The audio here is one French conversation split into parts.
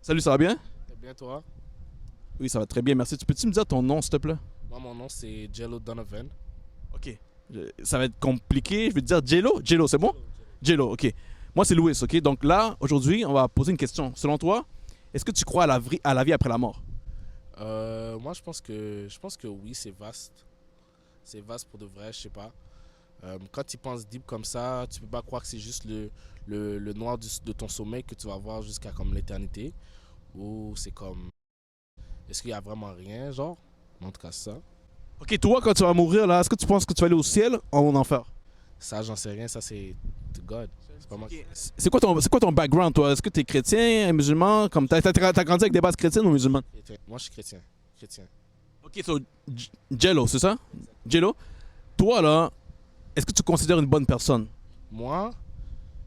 Salut, ça va bien? Eh bien, toi? Oui, ça va très bien, merci. Tu peux-tu me dire ton nom, s'il te plaît? Moi, mon nom, c'est Jello Donovan. Ok. Ça va être compliqué. Je vais te dire Jello. Jello, c'est bon? Jello, ok. Moi, c'est Louis, ok? Donc là, aujourd'hui, on va poser une question. Selon toi, est-ce que tu crois à la vie après la mort? Moi, je pense que oui, c'est vaste. C'est vaste pour de vrai, je sais pas. Quand tu penses deep comme ça, tu peux pas croire que c'est juste le noir de ton sommeil que tu vas voir jusqu'à comme l'éternité. Ou c'est comme, est-ce qu'il y a vraiment rien, genre? En tout cas, ça. Ok, toi, quand tu vas mourir, là, est-ce que tu penses que tu vas aller au ciel ou en enfer? Ça, j'en sais rien. Ça, c'est to God. C'est pas moi. C'est quoi ton background, toi? Est-ce que tu es chrétien, musulman? Comme t'as grandi avec des bases chrétiennes ou musulmanes? Moi, je suis chrétien. Chrétien. Ok, so, Jello, c'est ça? Jello, toi, là, est-ce que tu te considères une bonne personne? Moi,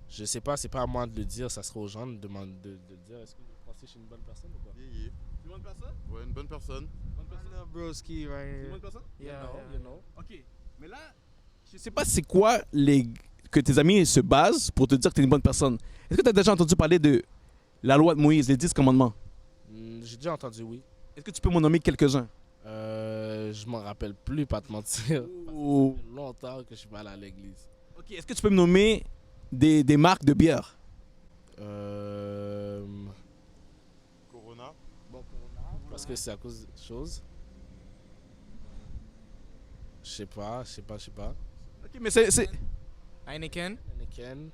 je sais pas, c'est pas à moi de le dire, ça sera aux gens de dire est-ce que vous pensez que je suis une bonne personne ou pas? Yeah, yeah. Une bonne personne? Ouais, une bonne personne. I love broski right Une here. bonne personne? Yeah, You know. Ok, mais là, je sais pas c'est quoi que tes amis se basent pour te dire que tu es une bonne personne. Est-ce que tu as déjà entendu parler de la loi de Moïse, les 10 commandements? J'ai déjà entendu oui. Est-ce que tu peux m'en nommer quelques-uns? Je m'en rappelle plus, pas te mentir. Ou- Ça fait longtemps que je suis pas allé à l'église. Ok, est-ce que tu peux me nommer des marques de bière? Euh, Corona. Parce que c'est à cause de choses. Je sais pas. Ok, mais c'est... Heineken. Heineken.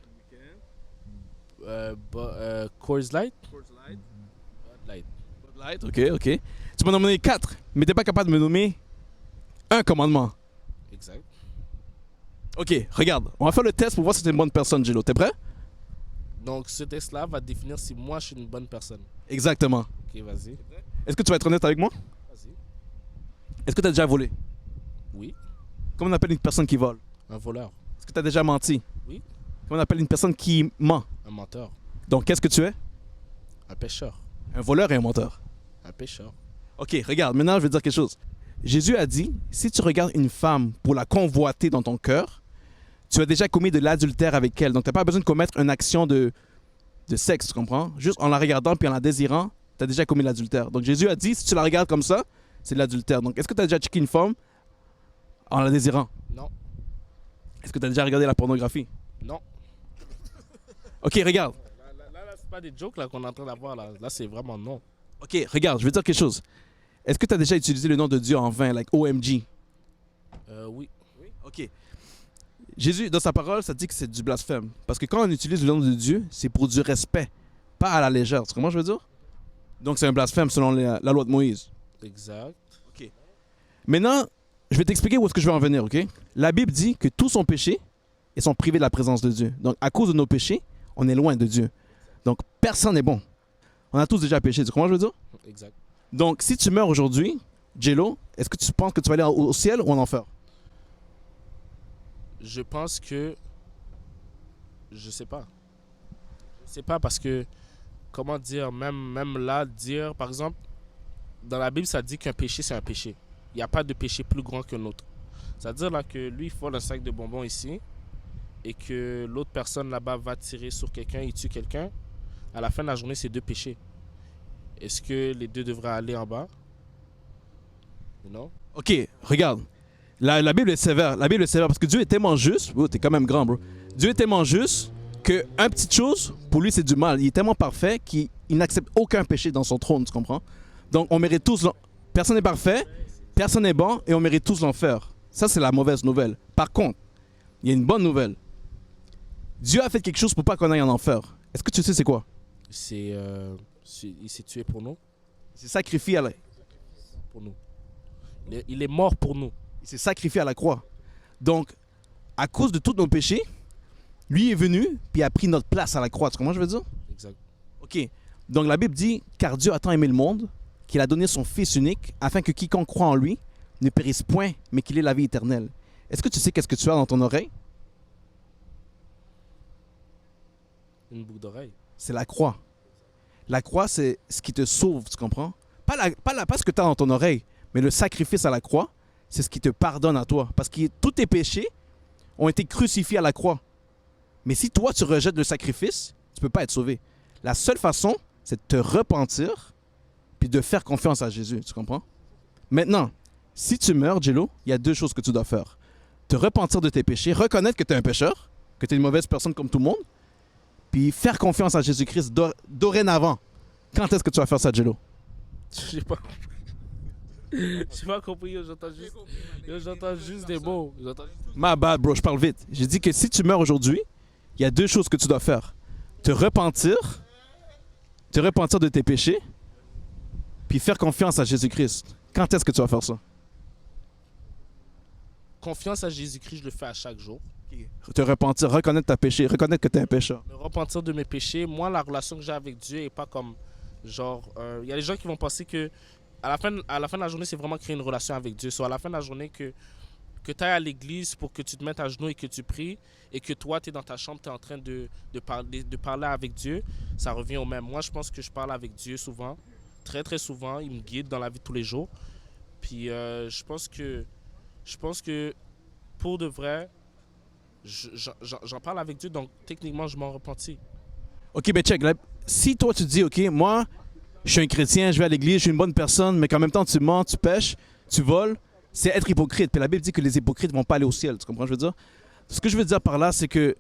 Coors Light. Bud Light. Bud Light, ok. Tu m'en as nommé 4, mais t'es pas capable de me nommer un commandement. Exact. Ok, regarde, on va faire le test pour voir si t'es une bonne personne, Gilo. T'es prêt? Donc ce test-là va définir si moi je suis une bonne personne. Exactement. Ok, vas-y. Est-ce que tu vas être honnête avec moi? Vas-y. Est-ce que tu as déjà volé? Oui. Comment on appelle une personne qui vole? Un voleur. Est-ce que tu as déjà menti? Oui. Comment on appelle une personne qui ment? Un menteur. Donc, qu'est-ce que tu es? Un pêcheur. Un voleur et un menteur. Un pêcheur. Ok, regarde, maintenant je vais te dire quelque chose. Jésus a dit, si tu regardes une femme pour la convoiter dans ton cœur, tu as déjà commis de l'adultère avec elle. Donc, tu n'as pas besoin de commettre une action de sexe, tu comprends? Juste en la regardant puis en la désirant, tu as déjà commis l'adultère. Donc, Jésus a dit, si tu la regardes comme ça, c'est de l'adultère. Donc, est-ce que tu as déjà checké une femme en la désirant? Non. Est-ce que tu as déjà regardé la pornographie? Non. Ok, regarde. Là, c'est pas des jokes là qu'on est en train d'avoir là. Là, c'est vraiment non. Ok, regarde, je vais te dire quelque chose. Est-ce que tu as déjà utilisé le nom de Dieu en vain, like OMG? Oui. Ok. Jésus, dans sa parole, ça dit que c'est du blasphème. Parce que quand on utilise le nom de Dieu, c'est pour du respect, pas à la légère. Tu comprends ce que je veux dire? Donc c'est un blasphème selon la loi de Moïse. Exact. Ok. Maintenant, je vais t'expliquer où est-ce que je veux en venir, ok? La Bible dit que tous sont péchés et sont privés de la présence de Dieu. Donc à cause de nos péchés, on est loin de Dieu. Donc personne n'est bon. On a tous déjà péché. Tu comprends ce que je veux dire? Exact. Donc si tu meurs aujourd'hui, Jello, est-ce que tu penses que tu vas aller au ciel ou en enfer? Je pense que. Je sais pas. Je sais pas parce que. Comment dire, même là, dire, par exemple, dans la Bible, ça dit qu'un péché, c'est un péché. Il n'y a pas de péché plus grand que l'autre. C'est-à-dire là que lui, il vole un sac de bonbons ici et que l'autre personne là-bas va tirer sur quelqu'un, il tue quelqu'un. À la fin de la journée, c'est deux péchés. Est-ce que les deux devraient aller en bas? Non? Ok, regarde. La Bible est sévère. La Bible est sévère parce que Dieu est tellement juste. Oh, t'es quand même grand, bro. Dieu est tellement juste que un petite chose, pour lui, c'est du mal. Il est tellement parfait qu'il n'accepte aucun péché dans son trône, tu comprends? Donc, on mérite tous... Personne n'est parfait, personne n'est bon, et on mérite tous l'enfer. Ça, c'est la mauvaise nouvelle. Par contre, il y a une bonne nouvelle. Dieu a fait quelque chose pour pas qu'on aille en enfer. Est-ce que tu sais c'est quoi? Il s'est tué pour nous. Il s'est sacrifié Pour nous. Il est mort pour nous. il s'est sacrifié à la croix. Donc, à cause de tous nos péchés, lui est venu puis a pris notre place à la croix. Tu comprends ce que je veux dire? Exact. Ok. Donc la Bible dit, car Dieu a tant aimé le monde qu'il a donné son Fils unique afin que quiconque croit en lui ne périsse point, mais qu'il ait la vie éternelle. Est-ce que tu sais qu'est-ce que tu as dans ton oreille? Une boucle d'oreille. C'est la croix. La croix, c'est ce qui te sauve, tu comprends? Pas ce que tu as dans ton oreille, mais le sacrifice à la croix, c'est ce qui te pardonne à toi. Parce que tous tes péchés ont été crucifiés à la croix. Mais si toi, tu rejettes le sacrifice, tu ne peux pas être sauvé. La seule façon c'est de te repentir puis de faire confiance à Jésus. Tu comprends? Maintenant, si tu meurs, Jello, il y a deux choses que tu dois faire. Te repentir de tes péchés, reconnaître que tu es un pécheur, que tu es une mauvaise personne comme tout le monde, puis faire confiance à Jésus-Christ dorénavant. Quand est-ce que tu vas faire ça, Jello? J'ai pas compris. J'ai pas compris, yo, j'entends juste des mots. My bad, bro, je parle vite. J'ai dit que si tu meurs aujourd'hui, il y a deux choses que tu dois faire. Te repentir de tes péchés, puis faire confiance à Jésus-Christ. Quand est-ce que tu vas faire ça? Confiance à Jésus-Christ, je le fais à chaque jour. Te repentir, reconnaître ta péché, reconnaître que tu es un pécheur. Me repentir de mes péchés. Moi, la relation que j'ai avec Dieu est pas comme genre. Il y a des gens qui vont penser que à la fin de la journée, c'est vraiment créer une relation avec Dieu. Soit à la fin de la journée que tu ailles à l'église pour que tu te mettes à genoux et que tu pries et que toi, tu es dans ta chambre, tu es en train de parler avec Dieu, ça revient au même. Moi, je pense que je parle avec Dieu souvent, très très souvent. Il me guide dans la vie de tous les jours. Puis je pense que pour de vrai, j'en parle avec Dieu, donc techniquement, je m'en repentis. OK, ben check. Là, si toi, tu dis, OK, moi, je suis un chrétien, je vais à l'église, je suis une bonne personne, mais qu'en même temps, tu mens, tu pêches, tu voles, c'est être hypocrite. Puis la Bible dit que les hypocrites vont pas aller au ciel. Tu comprends ce que je veux dire? Ce que je veux dire par là, c'est que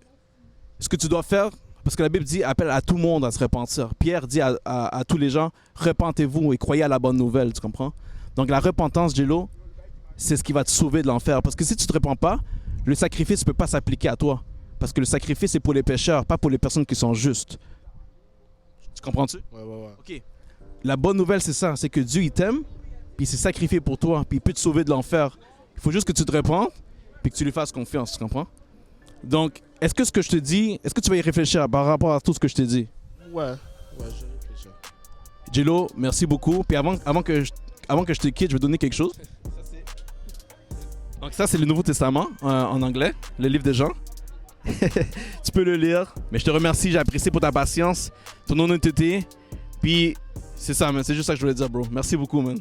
ce que tu dois faire, parce que la Bible dit, appelle à tout le monde à se repentir. Pierre dit à tous les gens, repentez-vous et croyez à la bonne nouvelle. Tu comprends? Donc la repentance, Jello, c'est ce qui va te sauver de l'enfer. Parce que si tu ne te repens pas, le sacrifice ne peut pas s'appliquer à toi. Parce que le sacrifice, c'est pour les pécheurs, pas pour les personnes qui sont justes. Tu comprends-tu? Ouais. OK. La bonne nouvelle, c'est ça. C'est que Dieu, il t'aime, puis il s'est sacrifié pour toi, puis il peut te sauver de l'enfer. Il faut juste que tu te repentes, puis que tu lui fasses confiance. Tu comprends? Donc, est-ce que ce que je te dis, est-ce que tu vas y réfléchir par rapport à tout ce que je t'ai dit? Ouais, je réfléchis. Jello, merci beaucoup. Puis avant que je te quitte, je vais donner quelque chose. Donc ça, c'est le Nouveau Testament en anglais, le livre de Jean. Tu peux le lire. Mais je te remercie, j'ai apprécié pour ta patience, ton honnêteté. Puis c'est ça, man. C'est juste ça que je voulais dire, bro. Merci beaucoup, man.